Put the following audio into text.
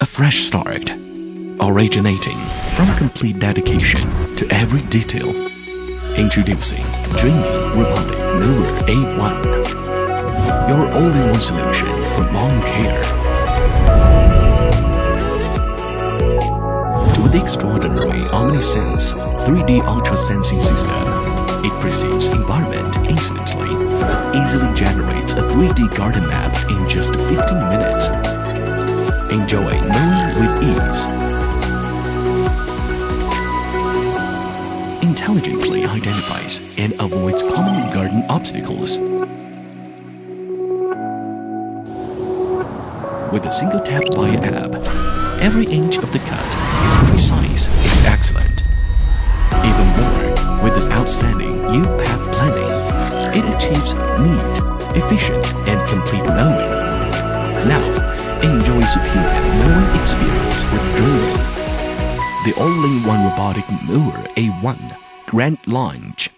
a fresh start, originating from complete dedication to every detail. Introducing Dreame Robotic Mower A1, your all-in-one solution for lawn care. With the extraordinary OmniSense 3D ultra-sensing system, it perceives environment instantly, easily generates a 3D garden map in just 15 minutes. Enjoy mowing with ease. Intelligently identifies and avoids common garden obstacles. With a single tap via app, every inch of the cut is precise and excellent. Even more, with this outstanding U-path planning, it achieves neat, efficient, and complete mowing. Now, enjoy superior mowing experience with Dreame, the all-in-one robotic mower A1 Grand Launch.